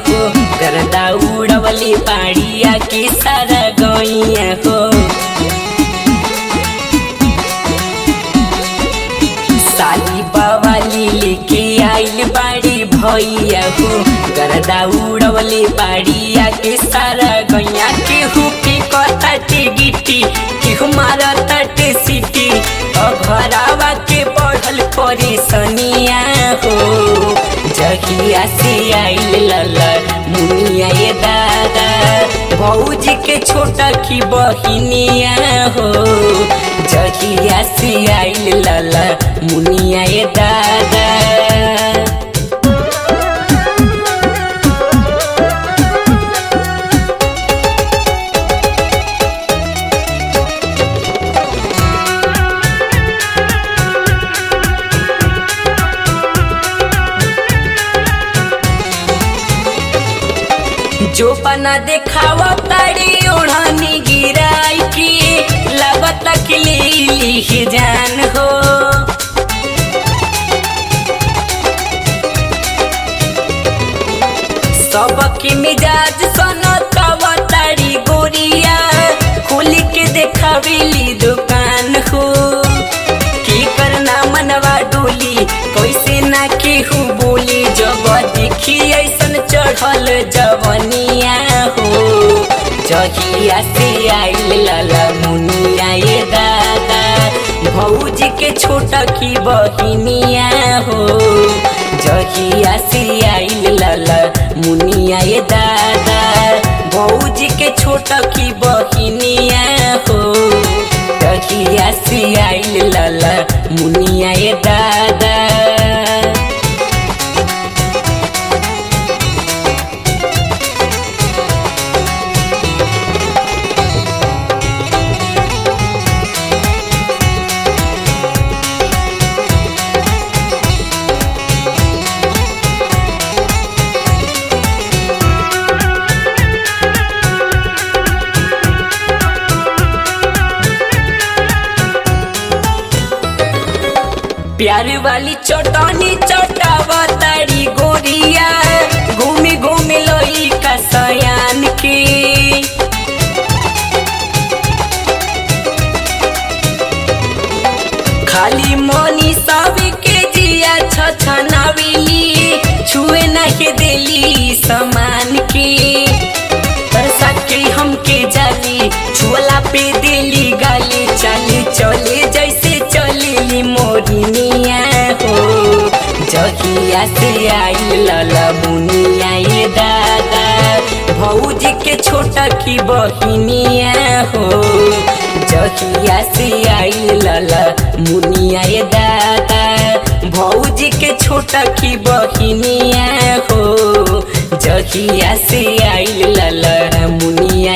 हो गर्दा उड़वली पाड़िया के सारा गैया हो। साली बवाली लेके आइल बाड़ी भैया हो गर्दा उड़वली पाड़िया के सारा गैया। केहू के कताटे गिट्टी केहू मारताटे सिटी घरावा के बढ़ल परेशानिया हो। जहिया से आइल लला मुनिया ये दादा भौजी के छोटा की बहिनिया हो। जहिया से आइल लला मुनिया ये दादा। जो पना देखावा ताड़ी ओढ़नी गिराई की लागत कि ली जान हो। सबके मिजाज सनकावा ताड़ी गोरिया खोली के देखावेली दुकान हो। की करना मनवा डोली कैसे ना केहू बोली जब देखी ऐसन चढ़ल जवनिया हो। जहिया से आइल लला मुनिया ये दादा भौजी के छोटा की बहिनिया हो। जहिया से आइल लला मुनिया ये दादा भौजी के छोटा की बहिनिया हो। जहिया से आइल लला मुनिया ये दादा। प्यार वाली चटनी चटावा तारी गोरिया घूमी घूमी लोई का सयान के। खाली मोनी सब के जिया छछनावेली छुए नहीं देली समान के। तरसा के हमके जाली छुअला पे देली गाली चाली चले जैसे चलेली मोरिनिया हो। जहिया से आइल लला मुनिया ये दादा भौजी के छोटा की बहिनिया हो। जहिया से आइल लला मुनिया ये दादा भौजी के छोटा की बहिनिया हो। जहिया से आइल लला मुनिया